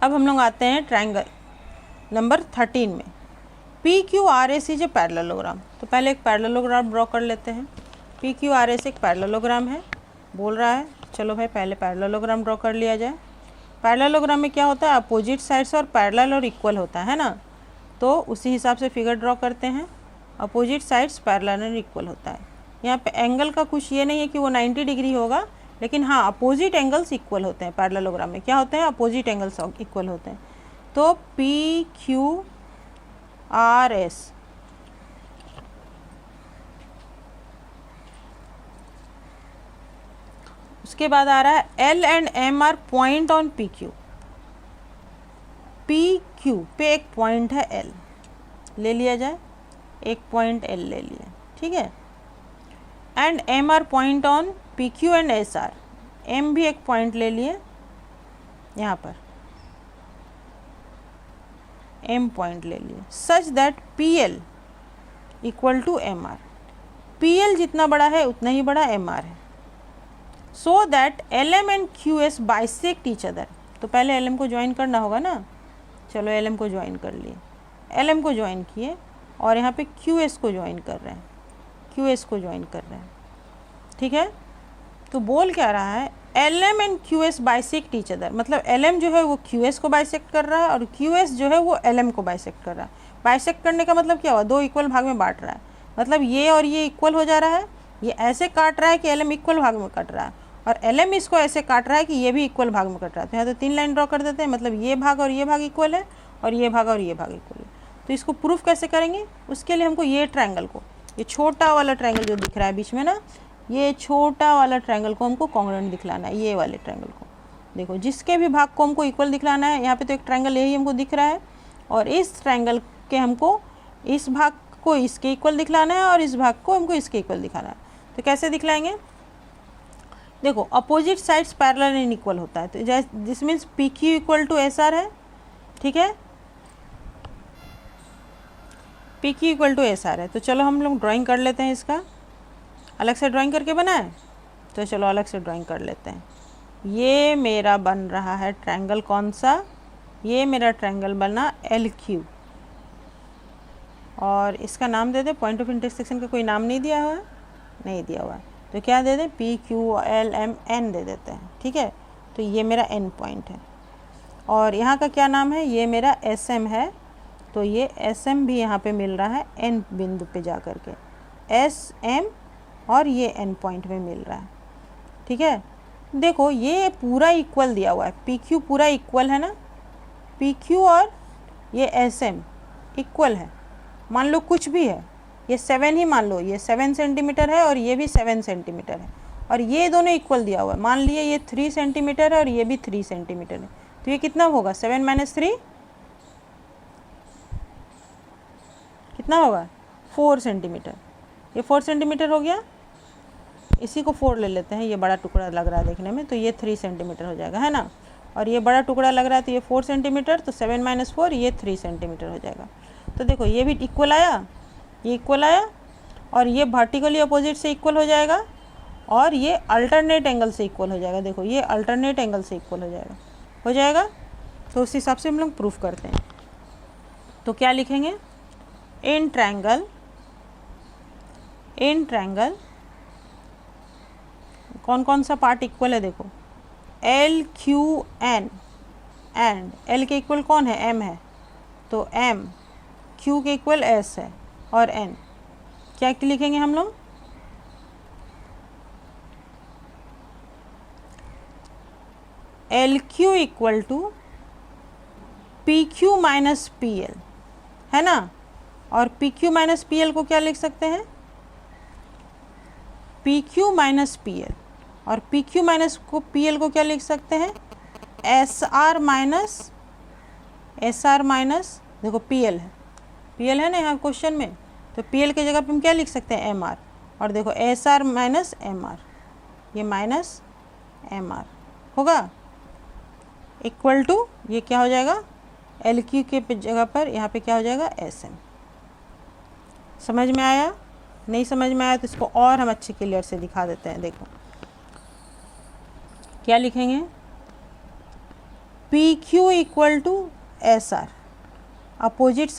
अब हम लोग आते हैं ट्रायंगल नंबर 13 में। P Q R S is a parallelogram. तो पहले एक पैरेललोग्राम ड्रॉ कर लेते हैं। पी क्यू आर एस एक पैरेललोग्राम है, बोल रहा है। चलो भाई पहले पैरेललोग्राम ड्रॉ कर लिया जाए। पैरेललोग्राम में क्या होता है, अपोजिट साइड्स और पैरेलल और इक्वल होता है ना। तो उसी हिसाब से फिगर ड्रॉ करते हैं। अपोजिट साइड्स पैरेलल और इक्वल होता है। यहाँ पे एंगल का कुछ ये नहीं है कि वो 90 डिग्री होगा, लेकिन हाँ अपोजिट एंगल्स इक्वल होते हैं। पैरेललोग्राम में क्या होते हैं, अपोजिट एंगल्स इक्वल होते हैं। तो पी क्यू आर एस उसके बाद आ रहा है L and M are point on P Q. P Q पे एक पॉइंट है एल, ले लिया जाए, एक पॉइंट एल ले लिया, ठीक है। And M are point on P Q and S R, M भी एक पॉइंट ले लिए यहाँ पर, एम पॉइंट ले लिए। Such that P L equal to M R, P L जितना बड़ा है उतना ही बड़ा एम आर है। So that L M and Q S bisect each other. तो पहले एल एम को ज्वाइन करना होगा ना। चलो एल एम को ज्वाइन कर लिए, एल एम को ज्वाइन किए और यहाँ पे क्यू एस को ज्वाइन कर रहे हैं, क्यू एस को ज्वाइन कर रहे हैं, ठीक है। तो बोल क्या रहा है, L M and Q S bisect each other. मतलब एल एम जो है वो क्यू एस को बाइसेक्ट कर रहा है और क्यू एस जो है वो एल एम को बाइसेक्ट कर रहा है। बाइसेक्ट करने का मतलब क्या हुआ, दो इक्वल भाग में बांट रहा है। मतलब ये और ये इक्वल हो जा रहा है। ये ऐसे काट रहा है कि एल एम इक्वल भाग में कट रहा है, और एल एम इसको ऐसे काट रहा है कि ये भी इक्वल भाग में कट रहा है। तो यहाँ तो 3 लाइन ड्रॉ कर देते हैं। मतलब ये भाग और ये भाग इक्वल है, और ये भाग और ये भाग इक्वल है। तो इसको प्रूफ कैसे करेंगे, उसके लिए हमको ये ट्रायंगल को, ये छोटा वाला ट्रायंगल जो दिख रहा है बीच में ना, ये छोटा वाला ट्रायंगल को हमको कॉन्ग्रुएंट दिखलाना है। ये वाले ट्रायंगल को देखो, जिसके भी भाग को हमको इक्वल दिखलाना है। यहाँ पे तो एक ट्रायंगल यही हमको दिख रहा है, और इस ट्रायंगल के हमको इस भाग को इसके इक्वल दिखलाना है और इस भाग को हमको इसके इक्वल दिखाना है। तो कैसे दिखलाएंगे, देखो opposite sides parallel and equal होता है। तो जैसे this means P Q equal to S R है, ठीक है। P Q equal to S R है। तो चलो हम लोग ड्राइंग कर लेते हैं इसका। अलग से ड्राइंग करके बनाए, तो चलो अलग से ड्राइंग कर लेते हैं। ये मेरा बन रहा है ट्रायंगल, कौन सा, ये मेरा ट्रायंगल बना एल क्यू, और इसका नाम दे दे, पॉइंट ऑफ इंटरसेक्शन का कोई नाम नहीं दिया हुआ है, नहीं दिया हुआ है। तो क्या दे दें, P Q L M N दे देते हैं, ठीक है। तो ये मेरा एन पॉइंट है, और यहाँ का क्या नाम है, ये मेरा एस एम है। तो ये एस एम भी यहाँ पे मिल रहा है एन बिंदु पे जा कर के, एस एम और ये एन पॉइंट में मिल रहा है, ठीक है। देखो ये पूरा इक्वल दिया हुआ है, पी क्यू पूरा इक्वल है ना, पी क्यू और ये एस एम इक्वल है। मान लो कुछ भी है, ये 7 ही मान लो, ये 7 सेंटीमीटर है और ये भी 7 सेंटीमीटर है, और ये दोनों इक्वल दिया हुआ है। मान लिए ये 3 सेंटीमीटर है और ये भी 3 सेंटीमीटर है। तो ये कितना होगा, 7 - 3 कितना होगा, 4 सेंटीमीटर। ये 4 सेंटीमीटर हो गया। इसी को 4 ले लेते हैं, ये बड़ा टुकड़ा लग रहा है देखने में, तो ये 3 सेंटीमीटर हो जाएगा, है ना। और ये बड़ा टुकड़ा लग रहा है तो ये 4 सेंटीमीटर, तो 7 - 4 ये 3 सेंटीमीटर हो जाएगा। तो देखो ये भी इक्वल आया, ये इक्वल आया, और ये वर्टिकली अपोजिट से इक्वल हो जाएगा, और ये अल्टरनेट एंगल से इक्वल हो जाएगा। देखो ये अल्टरनेट एंगल से इक्वल हो जाएगा। तो उस हिसाब से हम लोग प्रूफ करते हैं। तो क्या लिखेंगे, इन ट्रायंगल कौन कौन सा पार्ट इक्वल है, देखो L Q N, and L के इक्वल कौन है, एम है, तो एम, क्यू के इक्वल एस है, और एन क्या लिखेंगे हम लोग, L Q equal to P Q minus P L, है ना। और P Q minus P L को क्या लिख सकते हैं, P Q minus P L, और पी क्यू माइनस को पी एल को क्या लिख सकते हैं, एस आर माइनस देखो पी एल है ना यहाँ क्वेश्चन में, तो पी एल की जगह पे हम क्या लिख सकते हैं, एम आर। और देखो S R minus M R, ये माइनस एम आर होगा, इक्वल टू ये क्या हो जाएगा, एल क्यू के जगह पर यहाँ पे क्या हो जाएगा, एस एम। समझ में आया, नहीं समझ में आया तो इसको और हम अच्छे क्लियर से दिखा देते हैं। देखो क्या लिखेंगे, P Q equal to S R, opposite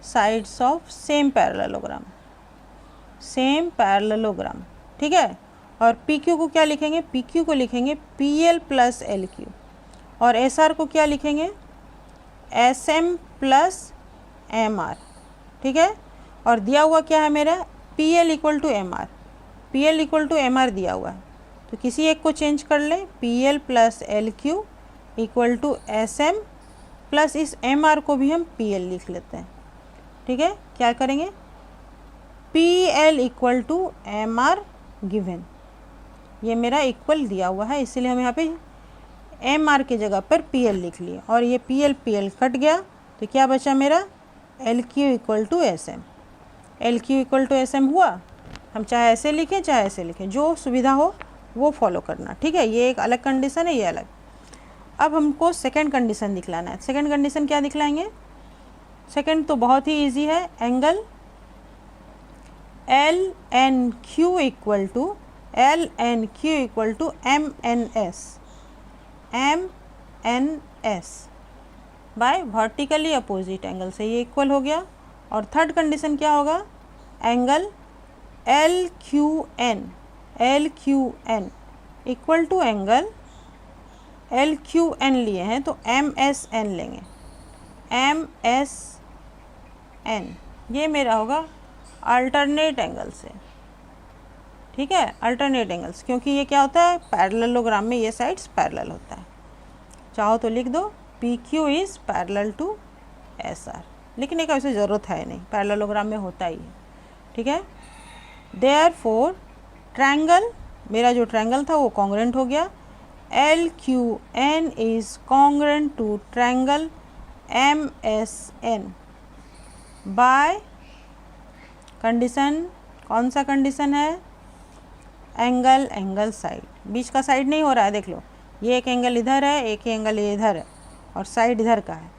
sides of same parallelogram, ठीक है। और पी क्यू को क्या लिखेंगे, पी क्यू को लिखेंगे P L plus L Q, और एस आर को क्या लिखेंगे, S M plus M R, ठीक है। और दिया हुआ क्या है मेरा, P L equal to M R, P L equal to M R दिया हुआ है, तो किसी एक को चेंज कर लें, P L plus L Q equal to S M plus इस एम आर को भी हम पी एल लिख लेते हैं, ठीक है। क्या करेंगे, P L equal to M R given, ये मेरा इक्वल दिया हुआ है, इसीलिए हम यहाँ पे एम आर की जगह पर पी एल लिख लिए, और ये पी एल कट गया, तो क्या बचा मेरा, L Q equal to S M, L Q equal to S M हुआ। हम चाहे ऐसे लिखें चाहे ऐसे लिखें, जो सुविधा हो वो फॉलो करना, ठीक है। ये एक अलग कंडीशन है, ये अलग। अब हमको सेकंड कंडीशन दिखलाना है। सेकंड कंडीशन क्या दिखलाएंगे, सेकंड तो बहुत ही इजी है, angle L N Q equal to M N S by vertically opposite angle से, ये इक्वल हो गया। और थर्ड कंडीशन क्या होगा, angle L Q N equal to angle L Q N लिए हैं तो एम एस एन लेंगे, एम एस एन, ये मेरा होगा अल्टरनेट एंगल से, ठीक है, अल्टरनेट एंगल्स, क्योंकि ये क्या होता है, पैरेललोग्राम में ये साइड्स पैरेलल होता है। चाहो तो लिख दो P Q is parallel to S R, लेकिन एक ऐसे ज़रूरत है नहीं, पैरेललोग्राम में होता ही है, ठीक है। देयरफॉर ट्रायंगल, मेरा जो ट्रायंगल था वो कॉन्ग्रुएंट हो गया, L Q N is congruent to triangle M S N by condition, कौन सा कंडीशन है, एंगल साइड, बीच का साइड नहीं हो रहा है, देख लो, ये एक एंगल इधर है, एक एंगल ये इधर है, और साइड इधर का है,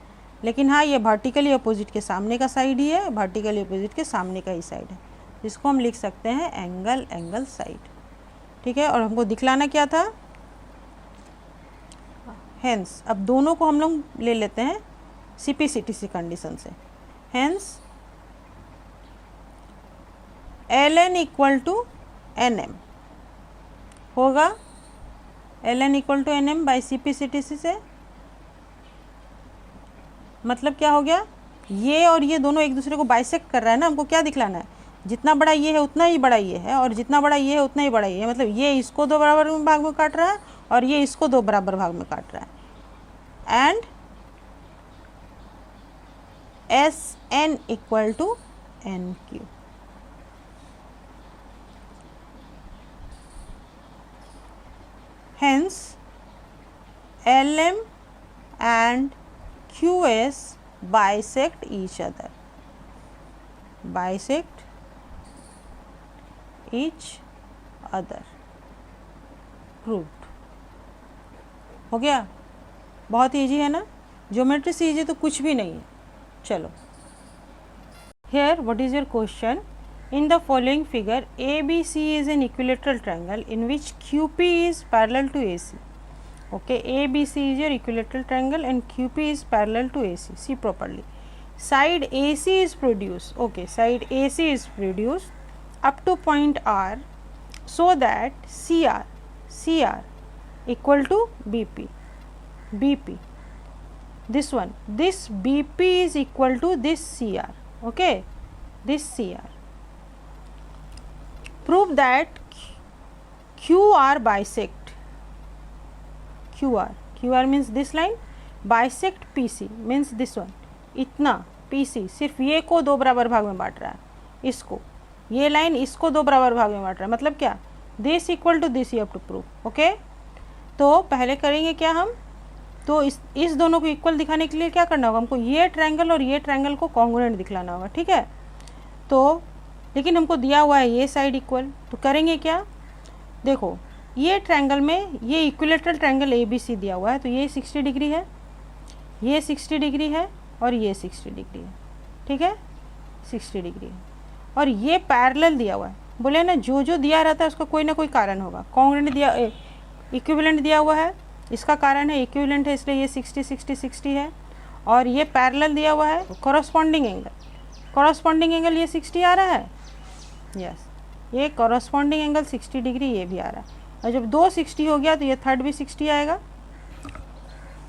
लेकिन हाँ ये वर्टिकली अपोजिट के सामने का साइड ही है, वर्टिकली अपोजिट के सामने का ही साइड है, जिसको हम लिख सकते हैं एंगल साइड, ठीक है। और हमको दिखलाना क्या था, हेंस, अब दोनों को हम लोग ले लेते हैं CPCTC कंडीशन से, hence L N equal to N M होगा, L N equal to N M by CPCTC से, मतलब क्या हो गया, ये और ये दोनों एक दूसरे को बाइसेक्ट कर रहा है ना, हमको क्या दिखलाना है, जितना बड़ा ये है उतना ही बड़ा ये है, और जितना बड़ा ये है उतना ही बड़ा ये है, मतलब ये इसको दो बराबर भाग में काट रहा है और ये इसको दो बराबर भाग में काट रहा है, and S N equal to N Q, hence LM and QS bisect each other, proved। हो गया, बहुत ईजी है ना, ज्योमेट्री से ईजी तो कुछ भी नहीं है। चलो, here what is your question, in the following figure ABC is an equilateral triangle in which QP is parallel to AC, okay, ABC is your equilateral triangle and QP is parallel to AC, see properly, side AC is produced, okay, side AC is produced up to point R, so that CR equal to BP, this one, this BP is equal to this CR, okay, this CR, prove that QR bisect, QR means this line, bisect PC means this one, इतना PC सिर्फ ये को दो बराबर भाग में बांट रहा है, इसको, ये लाइन इसको दो बराबर भाग में बांट रहा है, मतलब क्या, this equal to this, you have to prove, okay. तो पहले करेंगे क्या हम, तो इस दोनों को इक्वल दिखाने के लिए क्या करना होगा, हमको ये ट्रायंगल और ये ट्रायंगल को कॉन्ग्रुएंट दिखलाना होगा, ठीक है। तो लेकिन हमको दिया हुआ है ये साइड इक्वल, तो करेंगे क्या, देखो ये ट्रायंगल में ये इक्विलेटरल ट्रायंगल ABC दिया हुआ है, तो ये 60 डिग्री है, ये 60 डिग्री है और ये 60 डिग्री है, ठीक है, 60 डिग्री है, और ये पैरेलल दिया हुआ है, बोले ना जो दिया रहता है उसका कोई ना कोई कारण होगा, कॉन्ग्रुएंट दिया इक्विवेलेंट दिया हुआ है, इसका कारण है इक्विवेलेंट है इसलिए ये 60 60 60 है, और ये पैरेलल दिया हुआ है कॉरस्पॉन्डिंग एंगल ये 60 आ रहा है, यस ये कॉरस्पॉन्डिंग एंगल 60 डिग्री ये भी आ रहा है, और जब 2 60 हो गया तो ये थर्ड भी 60 आएगा।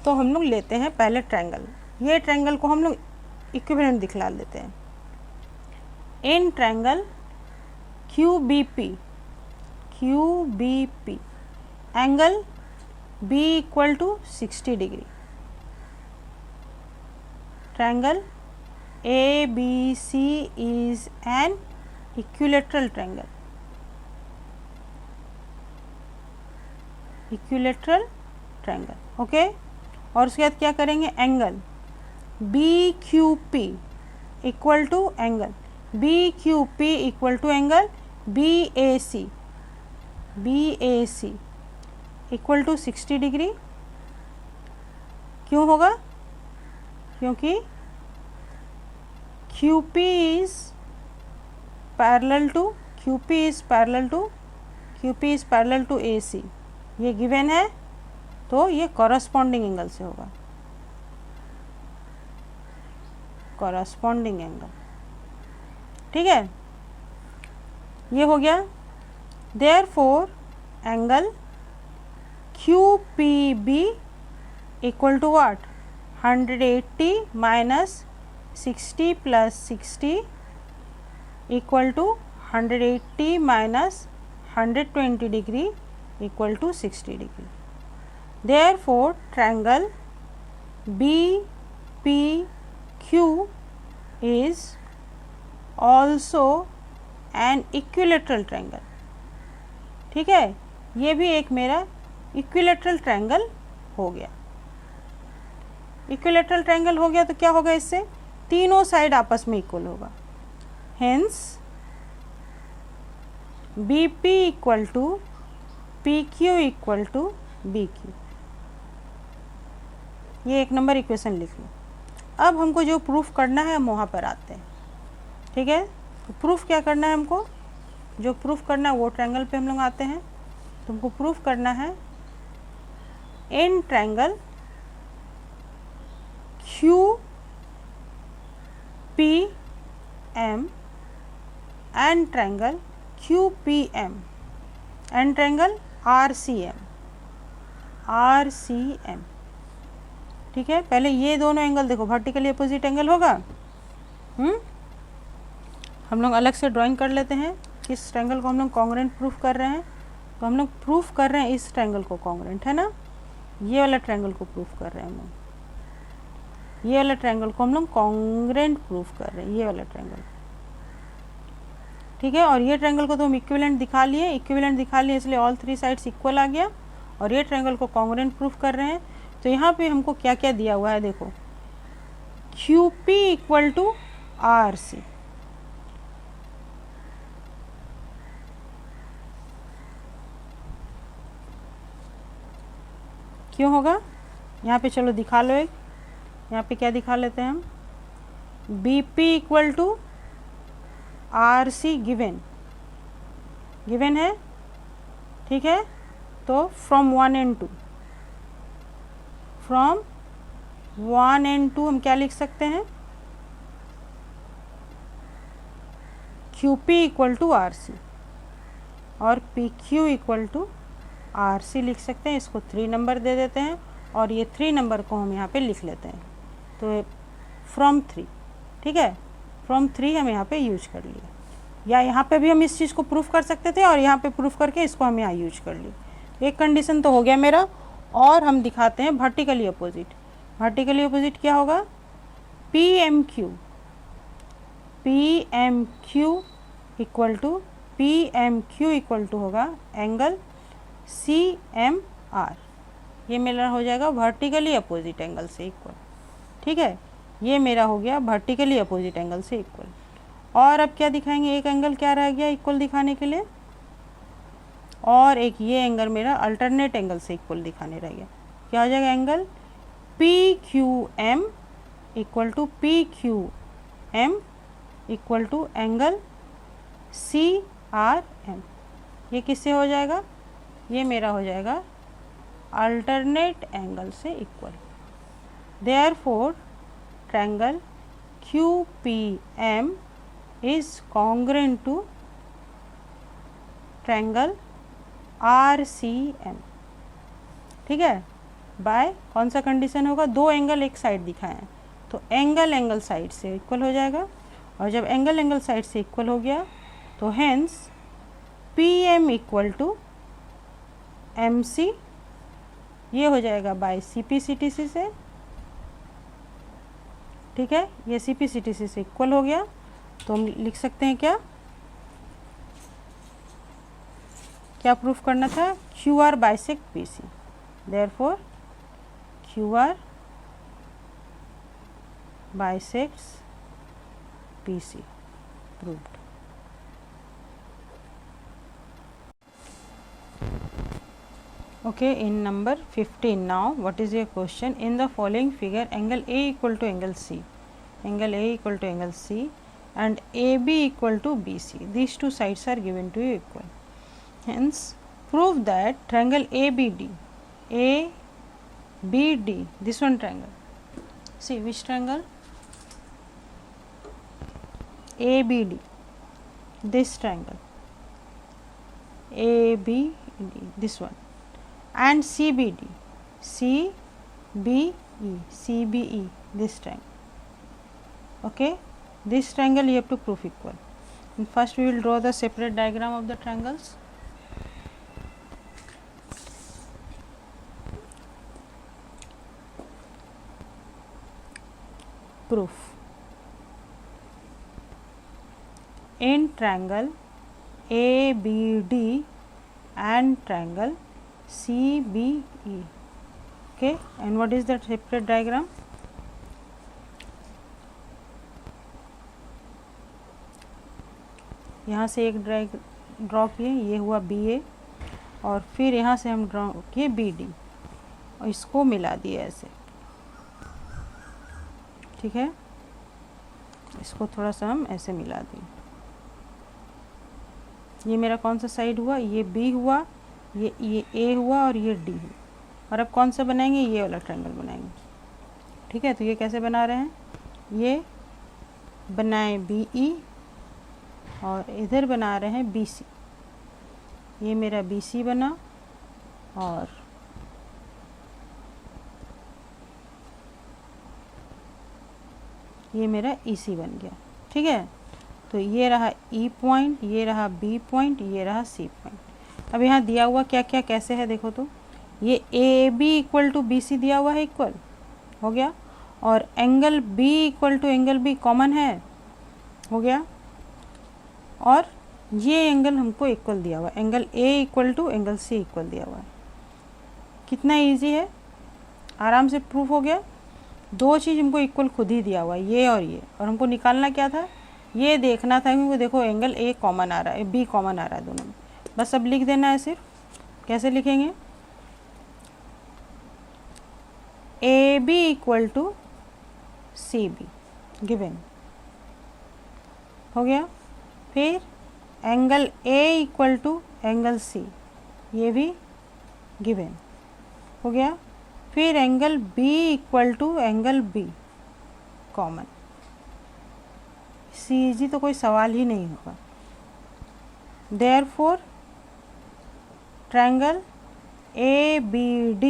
तो हम लोग लेते हैं पहले ट्रायंगल, ये ट्रायंगल को हम लोग इक्विवेलेंट दिखला देते हैं। In triangle QBP angle B equal to 60 degree, triangle ABC is an equilateral triangle, okay. और उसके बाद क्या करेंगे, angle BQP equal to angle BAC equal to 60 degree. क्यों होगा, क्योंकि QP is parallel to AC, ये गिवन है, तो ये कॉरस्पॉन्डिंग एंगल से होगा, कॉरस्पॉन्डिंग एंगल, ठीक है, ये हो गया। Therefore angle QPB equal to what, 180 minus 60 plus 60 equal to 180 minus 120 degree equal to 60 degree. Therefore triangle BPQ is also an equilateral triangle, ठीक है, ये भी एक मेरा इक्विलैटरल ट्रायंगल हो गया। इक्विलैटरल ट्रायंगल हो गया तो क्या होगा, इससे तीनों साइड आपस में इक्वल होगा, hence BP equal to PQ equal to BQ। ये 1 नंबर इक्वेशन लिख लो। अब हमको जो प्रूफ करना है हम वहाँ पर आते हैं, ठीक है। तो प्रूफ क्या करना है हमको, जो प्रूफ करना है वो ट्रायंगल पे हम लोग आते हैं। तो हमको प्रूफ करना है in triangle QPM and triangle QPM and triangle RCM, ठीक है। पहले ये दोनों एंगल देखो, वर्टिकली अपोजिट एंगल होगा। हम लोग अलग से ड्राइंग कर लेते हैं किस ट्रायंगल को हम लोग कॉन्ग्रुएंट प्रूफ कर रहे हैं। तो हम लोग प्रूफ कर रहे हैं इस ट्रायंगल को कॉन्ग्रुएंट, है ना, ये वाला ट्रायंगल को प्रूफ कर रहे हैं हम लोग, ये वाला ट्रायंगल को हम लोग कॉन्ग्रुएंट प्रूफ कर रहे हैं, ये वाला ट्रायंगल, ठीक है। और ये ट्रायंगल को तो हम इक्विवेलेंट दिखा लिए, इसलिए ऑल 3 साइड्स इक्वल आ गया, और ये ट्रायंगल को कॉन्ग्रुएंट प्रूफ कर रहे हैं। तो यहाँ पे हमको क्या क्या दिया हुआ है, देखो QP इक्वल टू RC, क्यों होगा, यहाँ पे चलो दिखा लो एक, यहाँ पे क्या दिखा लेते हैं हम, BP equal to RC given है, ठीक है। तो फ्रॉम 1 and 2 हम क्या लिख सकते हैं, QP इक्वल टू RC और PQ इक्वल टू RC लिख सकते हैं। इसको 3 नंबर दे देते हैं और ये 3 नंबर को हम यहाँ पे लिख लेते हैं। तो फ्रॉम 3, ठीक है, फ्रॉम 3 हम यहाँ पे यूज कर लिए, या यहाँ पे भी हम इस चीज़ को प्रूफ कर सकते थे और यहाँ पे प्रूफ करके इसको हम यहाँ यूज कर लिए। एक कंडीशन तो हो गया मेरा, और हम दिखाते हैं वर्टिकली अपोजिट। वर्टिकली अपोजिट क्या होगा, PMQ इक्वल टू होगा एंगल CMR, ये मेरा हो जाएगा वर्टिकली अपोजिट एंगल से इक्वल, ठीक है। ये मेरा हो गया वर्टिकली अपोजिट एंगल से इक्वल। और अब क्या दिखाएंगे, एक एंगल क्या रह गया इक्वल दिखाने के लिए, और एक ये एंगल मेरा अल्टरनेट एंगल से इक्वल दिखाने रह गया। क्या हो जाएगा, angle PQM equal to angle CRM। ये किससे हो जाएगा, ये मेरा हो जाएगा अल्टरनेट एंगल से equal. Therefore triangle QPM is congruent to triangle RCM। ठीक है, बाय कौन सा कंडीशन होगा, दो एंगल एक साइड दिखाए हैं तो एंगल साइड से इक्वल हो जाएगा, और जब एंगल साइड से इक्वल हो गया तो hence PM equal to MC, ये हो जाएगा बाय CPCTC से। ठीक है, ये CPCTC से इक्वल हो गया तो हम लिख सकते हैं क्या प्रूफ करना था, QR bisect PC। Therefore QR bisects PC, proved। Okay, in number 15 now, what is your question? In the following figure, angle A equal to angle C, angle A equal to angle C and AB equal to BC. These two sides are given to you equal. Hence, prove that triangle ABD, this one triangle. See which triangle? ABD, this triangle. ABD, this one. And CBE, this triangle. Okay, this triangle you have to prove equal. And first we will draw the separate diagram of the triangles. Proof. In triangle ABD and triangle CBE. Okay, and what is the separate diagram? यहाँ से एक draw किए, ये हुआ BA, और फिर यहाँ से हम ड्रॉ किए BD और इसको मिला दिए ऐसे। ठीक है, इसको थोड़ा सा हम ऐसे मिला दिए। ये मेरा कौन सा साइड हुआ, ये B हुआ, ये A हुआ और ये D हुआ। और अब कौन सा बनाएंगे, ये वाला ट्रायंगल बनाएंगे। ठीक है, तो ये कैसे बना रहे हैं, ये बनाए BE और इधर बना रहे हैं BC। ये मेरा BC बना और ये मेरा EC बन गया। ठीक है, तो ये रहा E पॉइंट, ये रहा B पॉइंट, ये रहा C पॉइंट। अब यहाँ दिया हुआ क्या क्या कैसे है देखो, तो ये AB इक्वल टू BC दिया हुआ है, इक्वल हो गया, और angle B equal to angle B common है, हो गया, और ये एंगल हमको इक्वल दिया हुआ है, angle A equal to angle C equal दिया हुआ है। कितना इजी है, आराम से प्रूफ हो गया। दो चीज़ हमको इक्वल खुद ही दिया हुआ है, ये और हमको निकालना क्या था, ये देखना था, क्योंकि देखो एंगल A कॉमन आ रहा है, B कॉमन आ रहा है दोनों में। बस अब लिख देना है सिर्फ। कैसे लिखेंगे, AB equal to CB given, हो गया। फिर angle A equal to angle C, ये भी गिवन, हो गया। फिर angle B equal to angle B common. CG तो कोई सवाल ही नहीं होगा। Therefore triangle ABD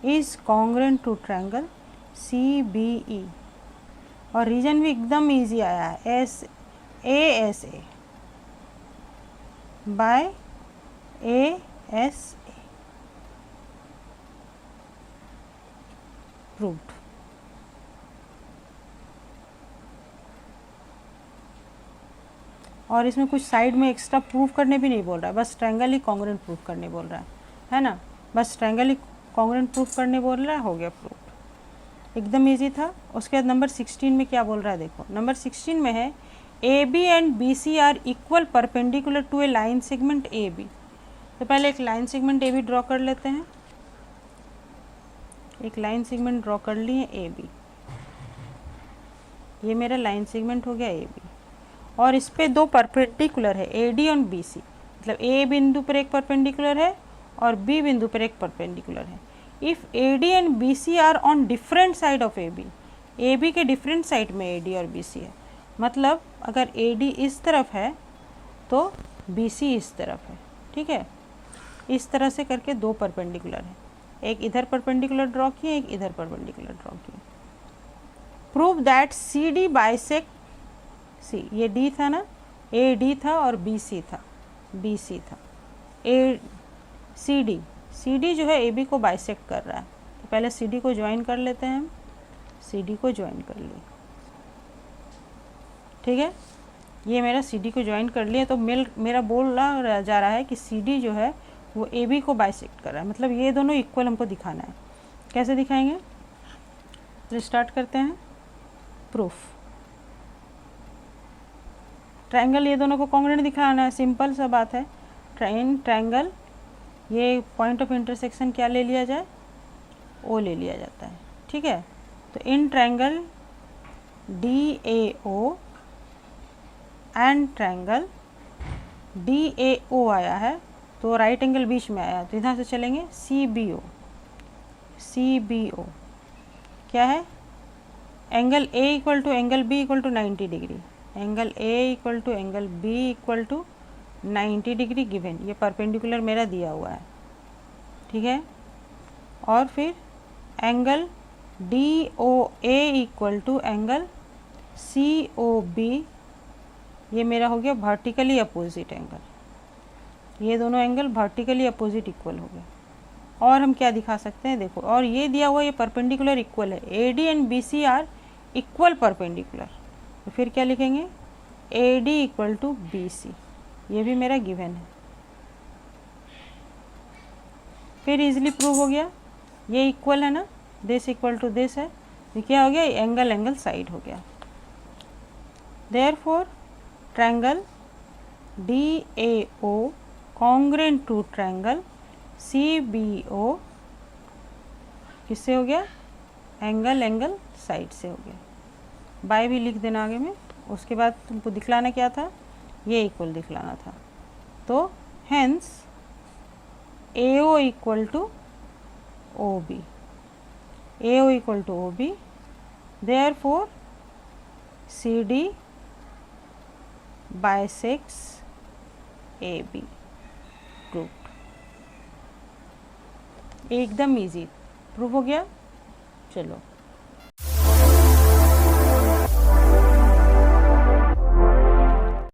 is congruent to triangle CBE, और रीजन भी एकदम इजी आया है, ASA बाय ASA, प्रूव्ड। और इसमें कुछ साइड में एक्स्ट्रा प्रूव करने भी नहीं बोल रहा है, बस ट्रायंगल ही कॉन्ग्रुएंट प्रूव करने बोल रहा है ना, बस ट्रायंगल ही कॉन्ग्रुएंट प्रूफ करने बोल रहा है, हो गया प्रूफ। एकदम इजी था। उसके बाद नंबर 16 में क्या बोल रहा है देखो, नंबर 16 में है AB and BC are equal perpendicular to a line segment AB। तो पहले एक लाइन सेगमेंट AB ड्रॉ कर लेते हैं। एक लाइन सेगमेंट ड्रॉ कर लिए AB, ये मेरा लाइन सेगमेंट हो गया AB, और इस पे दो परपेंडिकुलर है AD और BC, मतलब A बिंदु पर एक परपेंडिकुलर है और बी बिंदु पर एक परपेंडिकुलर है। If A D and B C are on different side of A B के डिफरेंट साइड में ए डी और बी सी है, मतलब अगर ए डी इस तरफ है तो बी सी इस तरफ है, ठीक है। इस तरह से करके दो परपेंडिकुलर है, एक इधर परपेंडिकुलर ड्रॉ किए, एक इधर परपेंडिकुलर ड्रॉ किए। Prove that C D bisect C, ये डी था ना, ए डी था और बी सी था, बी सी था, ए सी डी जो है ए बी को बाइसेक्ट कर रहा है। तो पहले सी डी को ज्वाइन कर लेते हैं हम, सी डी को ज्वाइन कर लिए, ठीक है। ये मेरा सी डी को ज्वाइन कर लिया, तो मेरा बोला जा रहा है कि सी डी जो है वो ए बी को बाइसेक्ट कर रहा है, मतलब ये दोनों इक्वल हमको दिखाना है। कैसे दिखाएंगे, तो स्टार्ट करते हैं प्रूफ। ट्रायंगल ये दोनों को कॉन्ग्रुएंट दिखाना है, सिंपल सा बात है। ट्रायंगल ये पॉइंट ऑफ इंटरसेक्शन क्या ले लिया जाए, ओ ले लिया जाता है, ठीक है। तो in triangle D A O and triangle D A O आया है, तो राइट एंगल बीच में आया, तो इधर से चलेंगे सी बी ओ क्या है, angle A equal to angle B equal to 90 degree, angle A equal to angle B equal to 90 degree given, ये परपेंडिकुलर मेरा दिया हुआ है, ठीक है। और फिर angle D O A equal to angle C O B, ये मेरा हो गया वर्टिकली अपोजिट एंगल, ये दोनों एंगल वर्टिकली अपोजिट इक्वल हो गए। और हम क्या दिखा सकते हैं, देखो, और ये दिया हुआ ये परपेंडिकुलर इक्वल है, A D and B C are equal perpendicular, तो फिर क्या लिखेंगे, A D equal to B C, ये भी मेरा गिवन है। फिर इजीली प्रूव हो गया, ये इक्वल है ना, दिस इक्वल टू दिस है, ये क्या हो गया, एंगल साइड हो गया। Therefore triangle D A O congruent to triangle C B O किससे हो गया, एंगल साइड से हो गया। बाय भी लिख देना आगे में, उसके बाद तुमको दिखलाना क्या था, ये इक्वल दिखलाना था। तो hence A O equal to O B, A O equal to O B, therefore C D bisects A B, proved. एकदम इजी प्रूव हो गया। चलो